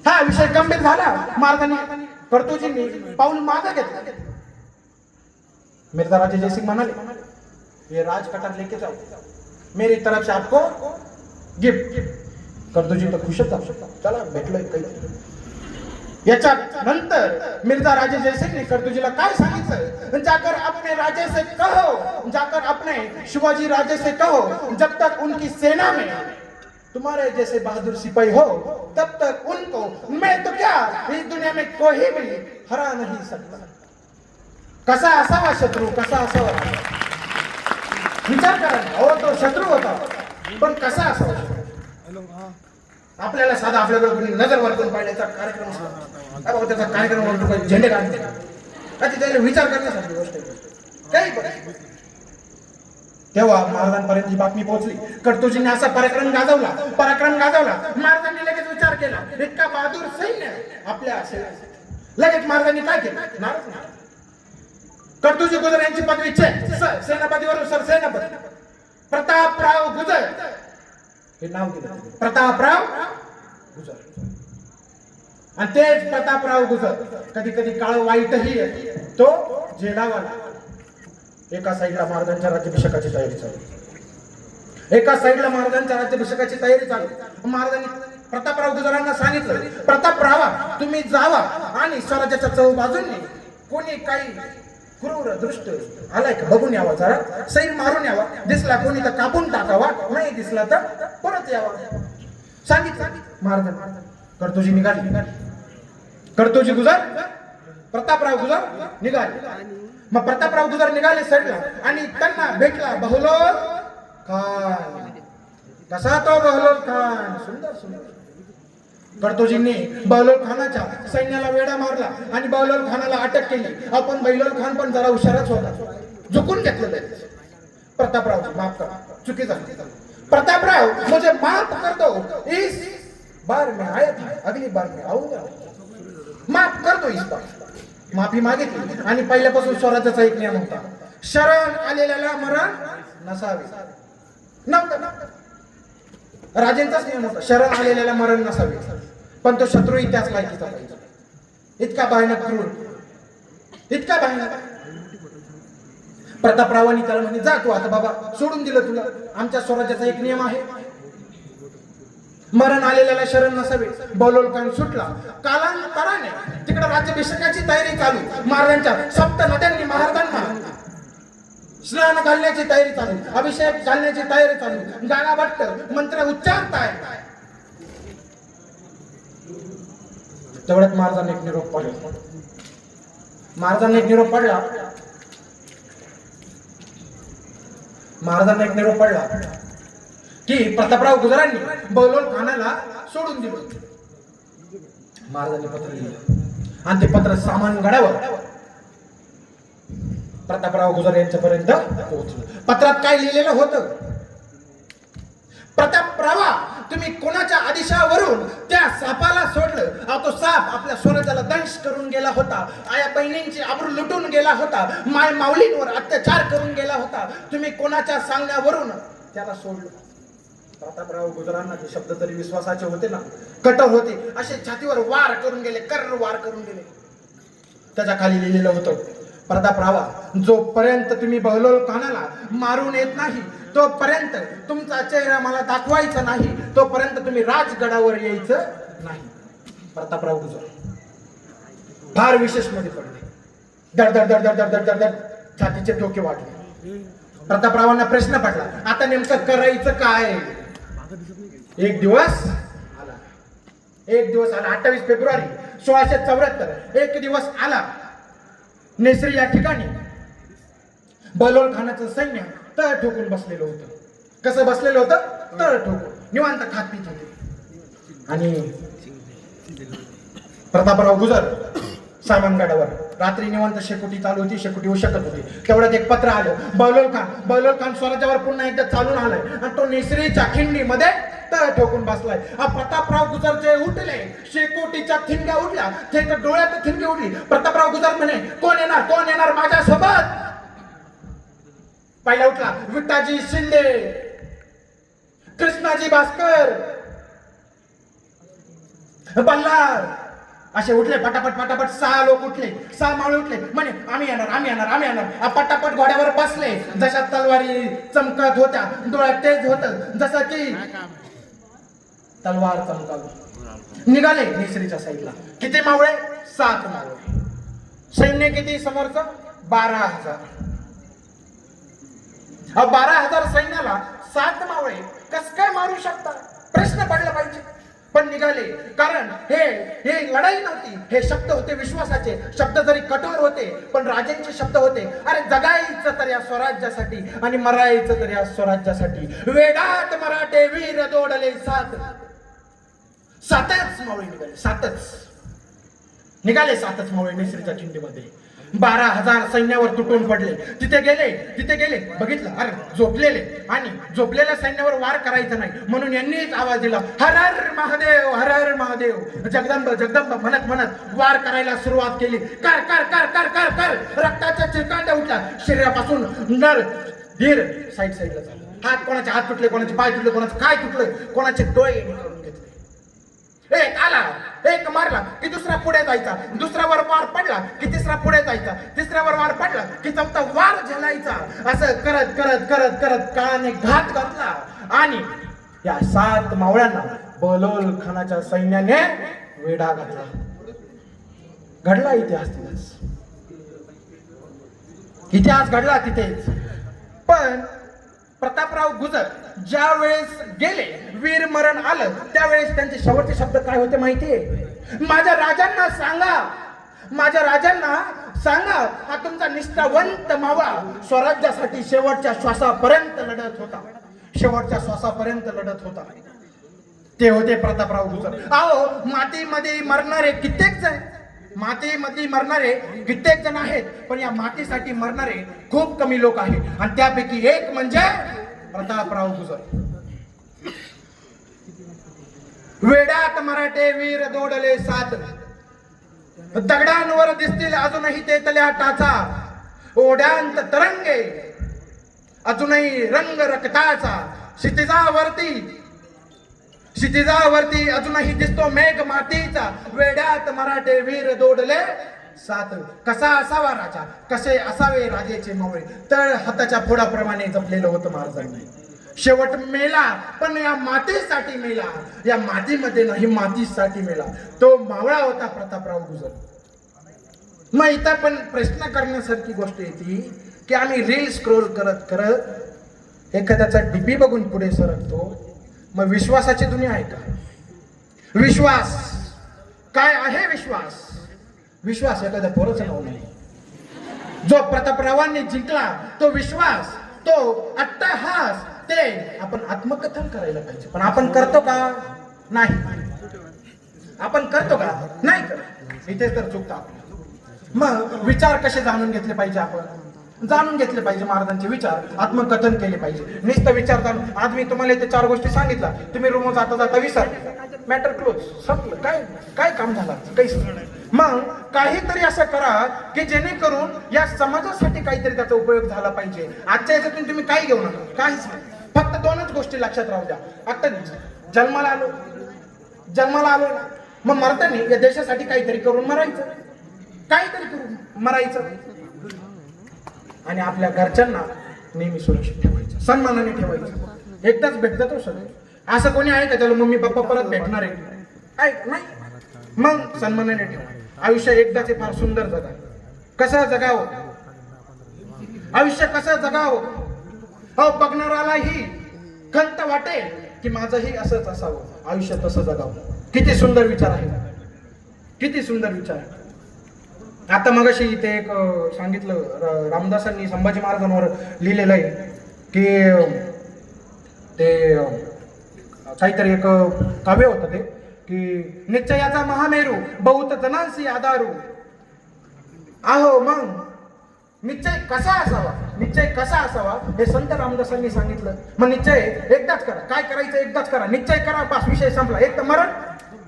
हा विषय गंभीर झाला. महाराजांनी करतोजींनी पाऊल मागे घेतलं. मिर्झा राजे जयसिंग म्हणाले, ये राज कटार लेके जाओ, मेरी तरफ से आपको गिफ्ट. करतोजी तर खुशच जाऊ शकता, चला भेटलोय काही. याच्या नंतर मिर्झा राजे जयसिंग ने करतोजीला काय सांगितलं, जाकर अपने राजे से कहो, जाकर अपने शिवाजी राजे से कहो, जब तक उनकी सेना में तुम्हारे जैसे बहादुर सिपाही हो तब तक उनको मैं तो क्या इस दुनिया में कोई भी हरा नहीं सकता. कसा असावा शत्रू, कसा असावा, विचार करा. हो तो शत्रू होता, पण कसा असावा शत्रू. आपल्याला साधा आपल्याकडे कोणी नजर वरतून पाडण्याचा कार्यक्रम असतो, त्याचा कार्यक्रम वरतून झेंडे काढते का, त्याला विचार करण्यासारखी गोष्ट आहे काही पण. तेव्हा महाराजांपर्यंत ही बातमी पोहोचली. करतोजींनी असा पराक्रम गाजवला. महाराजांनी लगेच विचार केला, इतका बहादूर सैन्य आपल्या लगेच महाराजांनी काय केलं, करतोजी गुजर यांची पदवी सेनापतीवरून सरसेनापती प्रतापराव गुजर हे नाव दिलं, प्रतापराव गुजर. आणि तेच प्रतापराव गुजर कधी कधी काळ वाईटही तो जेलावाला. एका साईडला महाराजांच्या राज्याभिषेकाची तयारी चालू, महाराजांनी प्रतापराव गुजरांना सांगितलं, प्रतापरावा तुम्ही जावा आणि स्वराज्याच्या चौबाजूंनी कोणी काही क्रूर दृष्ट आलाय का बघून यावा, जरा सैर मारून यावा, दिसला कोणी तर कापून टाकावा, नाही दिसला तर परत यावा सांगितलं महाराजांनी. करतोजी निघाले, करतोजी गुजर प्रतापराव गुजर निघाले. मग प्रतापराव गुजर निघाले साईडला आणि त्यांना भेटला बहलोल खान. कसा तो बहलोल खान, सुंदर. करतोजींनी बहलोल खानाच्या सैन्याला वेढा मारला आणि बहलोल खानाला अटक केली. आपण बहलोल खान पण जरा हुशारच होता, झुकून घेतलेलं आहे. प्रतापराव माफ करा, चुकी झाली. प्रतापराव मुझे माफ कर दो, इस बार मैं आया था, अगली बार मैं आऊंगा, माफ कर दो इस बार. माफी मागितली. आणि पहिल्यापासून स्वराज्याचा एक नियम होता, शरण आलेल्याला मरण नसावे. नव्हतं, राजेंचाच नियम होता, शरण आलेल्याला मरण नसावे. पण तो शत्रूही त्याच लायकीचा पाहिजे. इतका भयानक क्रूर, इतका भयानक. प्रतापरावांनी त्याला म्हणे, जा तू आता बाबा, सोडून दिलं तुला, आमच्या स्वराज्याचा एक नियम आहे, मरण आलेल्याला शरण नसावे. बहलोल खान सुटला. कालांतराने तिकडे राज्याभिषेकाची तयारी चालू. महाराजांच्या सप्त नद्यांनी महाराजांना स्नान घालण्याची तयारी चालू, अभिषेक घालण्याची तयारी चालू, गाणा भट्ट मंत्र उच्चारताय. तेवढ्यात महाराजांना एक निरोप पडला की प्रतापराव गुजरांनी बहलोल खानाला सोडून दिलं. महाराजांनी पत्र लिहिलं आणि ते पत्र सामान गडावर प्रतापराव गुजर यांच्यापर्यंत पोहोचलं. पत्रात काय लिहिलेलं होतं, प्रतापरावा तुम्ही कोणाच्या आदेशावरून त्या सापाला सोडलं, तो साप आपल्या स्वराज्याला दंश करून गेला होता, आया बहिणींची आबरू लुटून गेला होता, माय माऊलींवर अत्याचार करून गेला होता, तुम्ही कोणाच्या सांगण्यावरून त्याला सोडलं. प्रतापराव गुजरांना ते शब्द तरी विश्वासाचे होते ना, कठोर होते, असे छातीवर वार करून गेले, वार करून गेले. त्याच्या खाली लिहिलेलं होतं, प्रतापरावा जोपर्यंत तुम्ही बहलोल खानाला मारून येत नाही तोपर्यंत तुमचा चेहरा मला दाखवायचा नाही, तोपर्यंत तुम्ही राजगडावर यायचं नाही. प्रतापराव गुजर फार विशेष मध्ये पडले. दड दड दड दड दड दड दड छातीचे ठोके वाढले. प्रतापरावांना प्रश्न पडला, आता नेमकं करायचं काय. एक दिवस आला 28 फेब्रुवारी 1674. एक दिवस आला. नेसरी या ठिकाणी बहलोल खानाचं सैन्य तळ ठोकून बसलेलं होतं. कसं बसलेलं होतं, तळ ठोकून निवांत खात पीत होते. आणि प्रतापराव गुजर सामनगडावर रात्री निवांत शेकोटी चालू होती, शेकोटी उशकत होती. तेवढ्यात एक पत्र आलं. बहलोल खान स्वराज्यावर पुन्हा एकदा चालून आलाय आणि तो निसरीच्या खिंडीमध्ये तळ ठोकून बसलाय. प्रतापराव गुजरचे उठले, शेकोटीच्या ठिणग्या उठल्या, ते डोळ्यात ठिणगी उठली. प्रतापराव गुजर म्हणे, कोण येणार माझ्यासोबत? पहिला उठला विट्टाजी शिंदे, कृष्णाजी भास्कर, बल्लाळ असे उठले. पटापट 6 लोक उठले, 6 मावळे उठले. म्हणे आम्ही येणार. पटापट घोड्यावर बसले. जशा तलवारी चमकत होत्या, डोळ्यात तेज होत, जसं की तलवार चमकावी. निघाले निसरीच्या साईडला. किती मावळे? 7 मावळे. सैन्य किती समोरचं? 12,000. 12,000 सैन्याला 7 मावळे कस काय मारू शकतात? प्रश्न पडला पाहिजे. पण निघाले, कारण हे लढाई नव्हती, हे शब्द होते विश्वासाचे. शब्द जरी कठोर होते पण राजांचे शब्द होते. अरे जगायचं तर या स्वराज्यासाठी आणि मरायचं तर या स्वराज्यासाठी. वेडात मराठे वीर दोडले 7च मावळे निघाले 7च मावळे निसरीच्या खिंडीमध्ये. 12,000 सैन्यावर तुटून पडले. तिथे गेले बघितलं, अरे झोपलेले, आणि झोपलेल्या सैन्यावर वार करायचा नाही म्हणून यांनीच आवाज दिला, हर हर महादेव. जगदंब म्हणत वार करायला सुरुवात केली. कर. रक्ताच्या चिरकांड्या उठल्या शरीरापासून. नर धीर साईडला झालं. कोणाचे हात तुटले, कोणाचे पाय तुटले, कोणाचं काय तुटलं, कोणाचे डोळे करून घेतले. एक आला, एक मारला की दुसरा पुढे जायचा, दुसऱ्यावर वार पडला की तिसरा पुढे जायचा, तिसऱ्यावर वार पडला की चौथा वार झेलायचा. असं करत काळाने घात घातला आणि या 7 मावळ्यांना बहलोल खानाच्या सैन्याने वेढा घातला. घडला इतिहास घडला तिथेच. पण प्रतापराव गुजर ज्या वेळेस गेले, वीर मरण आलं, त्यावेळेस त्यांचे शेवटचे शब्द काय होते माहितीये? माझ्या राजांना सांगा हा तुमचा निष्ठावंत मावळा स्वराज्यासाठी शेवटच्या श्वासापर्यंत लढत होता. ते होते प्रतापराव गुजर. मातीमध्ये मरणारे कित्येक जण आहेत, पण या मातीसाठी मरणारे खूप कमी लोक आहेत आणि त्यापैकी एक म्हणजे प्रतापराव गुजर. वेड्यात मराठे वीर दोडले 7, दगडांवर दिसतील अजूनही तेतल्या टाचा, ओढ्यांत तरंगे अजूनही रंग रक्ताचा, क्षितिजावरती अजूनही दिसतो मेघ मातीचा. वेड्यात मराठे वीर दोडले 7. कसा असावा राजा, कसे असावे राजेचे मावळे. तळ हाताच्या फोडाप्रमाणे जपलेलं होतं महाराजांनी. शेवट मेला, पण या मातीसाठी मेला. या मातीमध्ये नाही, मातीसाठी मेला. तो मावळा होता प्रतापराव गुजर. मग इथं पण प्रश्न करण्यासारखी गोष्ट येते की आम्ही रील स्क्रोल करत एखाद्याचा डीपी बघून पुढे सरकतो. मग विश्वासाची दुनिया आहे का? विश्वास काय आहे? विश्वास एखाद्या पोराचं नाव नाही. जो प्रतापरावांनी जिंकला तो विश्वास, तो अट्टहास, ते आपण आत्मकथन करायला पाहिजे. पण आपण करतो का? नाही. आपण करतो का? नाही करत. इथेच तर चुकतो आपण. मग विचार कसे जाणून घेतले पाहिजे? आपण जाणून घेतले पाहिजे महाराजांचे विचार, आत्मकथन केले पाहिजे. नुसतं विचार जाणून. आज मी तुम्हाला इथे 4 गोष्टी सांगितल्या, तुम्ही रूम जाता विसर, मॅटर क्लोज, संपलं. काय काम झालं? काहीच. मग काहीतरी असं करा की जेणेकरून या समाजासाठी काहीतरी त्याचा उपयोग झाला पाहिजे. आजच्या याच्यातून तुम्ही काही घेऊ नका, काहीच नाही. फक्त 2च गोष्टी लक्षात राहू द्या. आता जन्माला आलो मग मरताना या देशासाठी काहीतरी करून मरायचं, आणि आपल्या घरच्यांना नेहमी सुरक्षित ठेवायचं, सन्मानाने ठेवायचं. एकदाच भेटतात हो सगळे. असं कोणी आहे का त्याला मम्मी पप्पा परत भेटणार आहे? नाही. मग सन्मानाने ठेवा. आयुष्य एकदाचे फार सुंदर जगा. कसं जगावं आयुष्य, कसं जगावं? बघणारालाही खंत वाटेल की माझंही असंच असावं, आयुष्य तसं जगावं. किती सुंदर विचार आहे, किती सुंदर विचार. आता मगाशी इथे एक सांगितलं, रामदासांनी संभाजी महाराजांवर लिहिलेलं आहे की ते काहीतरी एक काव्य होतं ते की निश्चयाचा महामेरू बहुत जनांसी आधारू, आहो मग निश्चय कसा असावा, निश्चय कसा असावा हे संत रामदासांनी सांगितलं. मग निश्चय एकदाच करा, काय करायचं एकदाच करा, निश्चय करा, बस विषय संपला. एक तर मरण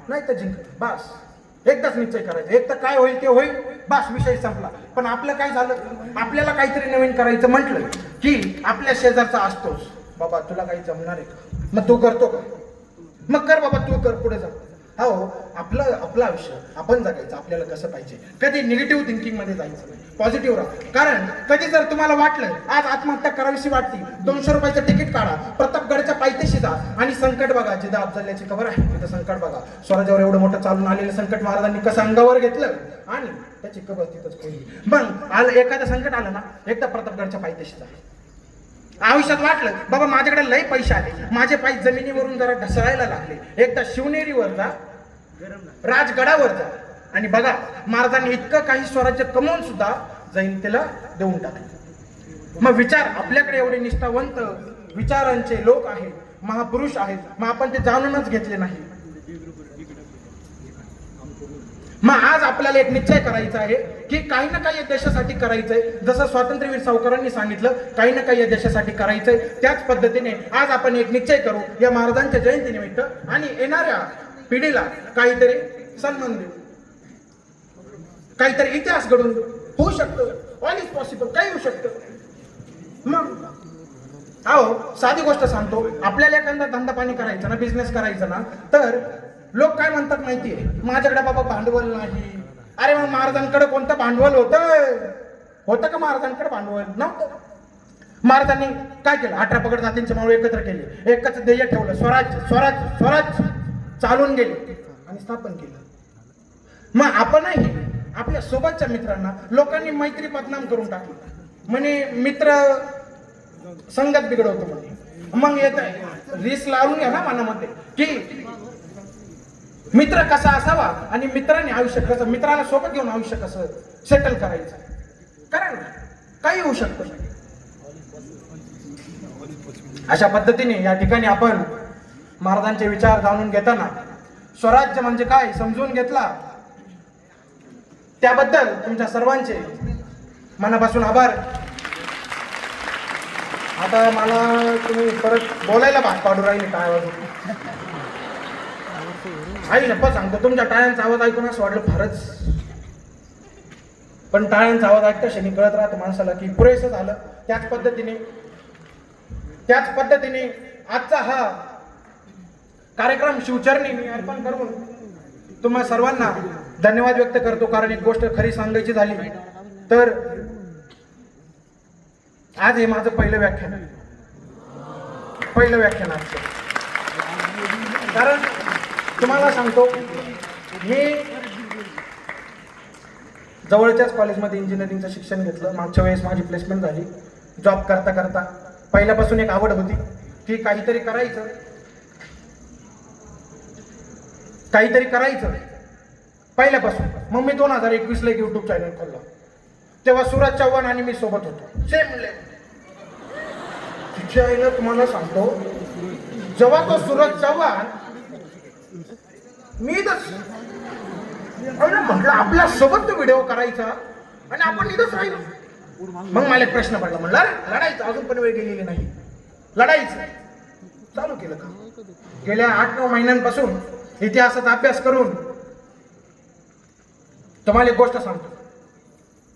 नाही तर जिंक, बस एकदाच निश्चय करायचा. एक तर काय होईल ते होईल, बस विषय संपला. पण आपलं काय झालं, आपल्याला काहीतरी नवीन करायचं म्हटलं की आपल्या शेजारचा असतोच, बाबा तुला काही जमणार आहे का, मग तू करतो का, मग कर बाबा तू कर, पुढे जा. हो आपलं आयुष्य आपण जगायचं, आपल्याला कसं पाहिजे. कधी निगेटिव्ह थिंकिंग मध्ये जायचं नाही, पॉझिटिव्ह राहा. कारण कधी जर तुम्हाला वाटलं आज आत्महत्या करावीशी वाटते, 200 रुपयाचं तिकीट काढा, प्रतापगडच्या पायथ्याशी जा आणि संकट बघा. जिथं अफजल्याची खबर आहे तिथं संकट बघा. स्वराज्यावर एवढं मोठं चालून आलेलं संकट महाराजांनी कसं अंगावर घेतलं आणि त्याची कबर तिथंच खोली. मग एखादं संकट आलं ना, एकदा प्रतापगडच्या पायथ्याशी जा. आयुष्यात वाटलं बाबा माझ्याकडे लय पैसे आले, माझे पाय जमिनीवरून जरा ढसळायला लागले, एकदा शिवनेरीवर जा, राजगडावर जा आणि बघा महाराजांनी इतकं काही स्वराज्य कमवून सुद्धा जयंतीला देऊन टाकले. मग विचार, आपल्याकडे एवढे निष्ठावंत विचारांचे लोक आहेत, महापुरुष आहेत, मग आपण ते जाणूनच घेतले नाही. मग आज आपल्याला एक निश्चय करायचा आहे की काही ना काही या देशासाठी करायचंय. जसं स्वातंत्र्यवीर सावरकरांनी सांगितलं काही ना काही या देशासाठी करायचंय, त्याच पद्धतीने आज आपण एक निश्चय करू या महाराजांच्या जयंतीनिमित्त आणि येणाऱ्या पिढीला काहीतरी सन्मान देऊ, काहीतरी इतिहास घडून होऊ शकतं. ऑल इज पॉसिबल, काही होऊ शकतं. मग अहो साधी गोष्ट सांगतो, आपल्याला एखादा धंदा पाणी करायचा ना, बिझनेस करायचा ना, तर लोक काय म्हणतात माहितीये, माझ्याकडे बाबा भांडवल नाही. अरे मग महाराजांकडे कोणतं भांडवल होतं का? महाराजांकडे भांडवल नव्हतं. महाराजांनी काय केलं, 18 पगड जातींचे मावळे एकत्र केले, एकच ध्येय ठेवलं, स्वराज्य स्वराज्य स्वराज्य, चालून गेले आणि स्थापन केलं. मग आपणही आपल्या सोबतच्या मित्रांना लोकांनी मैत्री बदनाम करून टाकली, म्हणे मित्र संगत बिघडवतो म्हणे. मग येत रीस लावून घ्या ना मनामध्ये की मित्र कसा असावा आणि मित्राने आयुष्य कसं, मित्राला सोबत घेऊन आयुष्य कसं सेटल करायचं. कारण काही होऊ शकतं. अशा पद्धतीने या ठिकाणी आपण महाराजांचे विचार जाणून घेताना स्वराज्य म्हणजे काय समजून घेतला, त्याबद्दल तुमच्या सर्वांचे मनापासून आभार. आता मला तुम्ही परत बोलायला भाग पाडू राहिले, काय वाजू आई नप्पा सांगतो, तुमच्या टाळ्यांचा आवाज ऐकून असं वाटलं फारच. पण टाळ्यांचा आवाज ऐकता क्षणी कळत राहतो माणसाला की पुरेसं झालं. त्याच पद्धतीने आजचा हा कार्यक्रम शिवचरणी मी अर्पण करून तुम्हा सर्वांना धन्यवाद व्यक्त करतो. कारण एक गोष्ट खरी सांगायची झाली तर आज हे माझं पहिलं व्याख्यान आजचं. कारण तुम्हाला सांगतो, मी जवळच्याच कॉलेजमध्ये इंजिनिअरिंगचं शिक्षण घेतलं. मागच्या वेळेस माझी प्लेसमेंट झाली. जॉब करता करता पहिल्यापासून एक आवड होती की काहीतरी करायचं पहिल्यापासून. मग मी 2021ला एक युट्यूब चॅनल खोलला. तेव्हा सूरज चव्हाण आणि मी सोबत होतो, सेम तिच्या आईला तुम्हाला सांगतो, जेव्हा तो सूरज चव्हाण मी म्हटलं आपल्या सोबत तो व्हिडिओ करायचा आणि आपण इथंच राहिलो. मग मला एक प्रश्न पडला, म्हणलं लढायचं अजून पण वेळ गेलेली नाही, लढायचं चालू केलं का? गेल्या 8-9 महिन्यांपासून इतिहासाचा अभ्यास करून तुम्हाला एक गोष्ट सांगतो.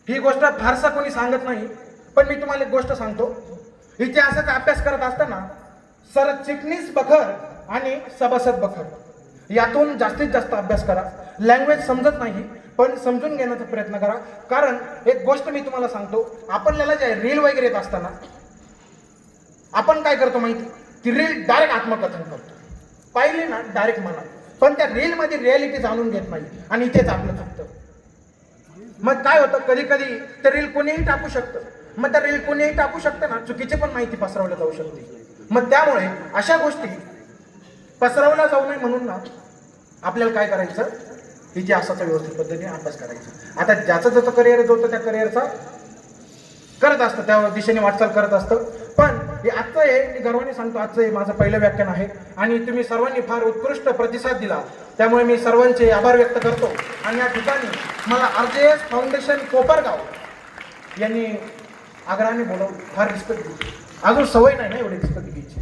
ही गोष्ट फारसा कोणी सांगत नाही, पण मी तुम्हाला एक गोष्ट सांगतो. इतिहासाचा अभ्यास करत असताना सरचिटणीस बखर आणि सभासद बखर यातून जास्तीत जास्त अभ्यास करा. लँग्वेज समजत नाही पण समजून घेण्याचा प्रयत्न करा. कारण एक गोष्ट मी तुम्हाला सांगतो, आपल्याला जे रील वगैरे येत असताना आपण काय करतो माहिती, ती रील डायरेक्ट आत्मकथन करतो, पाहिले ना डायरेक्ट मनात, पण त्या रील मध्ये रियालिटी जाणून घेत नाही आणि इथेच आपलं चुकतं. मग काय होतं, कधी कधी ते रील कोणीही टाकू शकतं. मग त्या रील कोणीही टाकू शकतं ना, चुकीची पण माहिती पसरवली जाऊ शकते. मग त्यामुळे अशा गोष्टी पसरवल्या जाऊ नये म्हणून ना आपल्याला काय करायचं, इतिहासाचा व्यवस्थित पद्धतीने अभ्यास करायचा. आता ज्याचं करिअर जो त्या करिअरचा करत असतं, त्या दिशेने वाटचाल करत असतं. पण हे आजचं आहे, मी गर्वाने सांगतो, आजचं हे माझं पहिलं व्याख्यान आहे आणि तुम्ही सर्वांनी फार उत्कृष्ट प्रतिसाद दिला, त्यामुळे मी सर्वांचे आभार व्यक्त करतो. आणि या ठिकाणी मला RJS फाउंडेशन कोपरगाव यांनी आग्रहाने बोलवून फार रिस्पेक्ट दिली. अजून सवय नाही ना एवढी रिस्पेक्ट घ्यायची,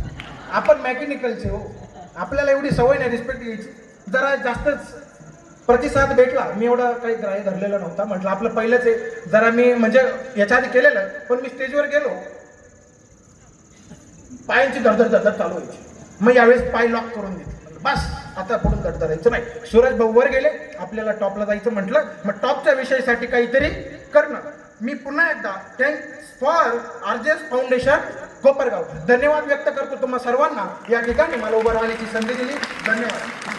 आपण मेकॅनिकलचे हो, आपल्याला एवढी सवय नाही रिस्पेक्ट घ्यायची. जरा जास्तच प्रतिसाद भेटला, मी एवढा काही ग्राह्य धरलेला नव्हता, म्हटलं आपलं पहिलंच आहे, जरा मी म्हणजे याच्या आधी केलेलं, पण मी स्टेजवर गेलो, पायांची धडधड चालू व्हायची. मग यावेळेस पाय लॉक करून घेतले, बस आता पुढून धडधडायचं नाही. सूरज भाऊ वर गेले, आपल्याला टॉपला जायचं म्हटलं, मग टॉपच्या विषयासाठी काहीतरी करणं. मी पुन्हा एकदा thanks for RJS foundation Kopargaon धन्यवाद व्यक्त करतो तुम्हा सर्वांना, या ठिकाणी मला उभं राहण्याची संधी दिली. धन्यवाद.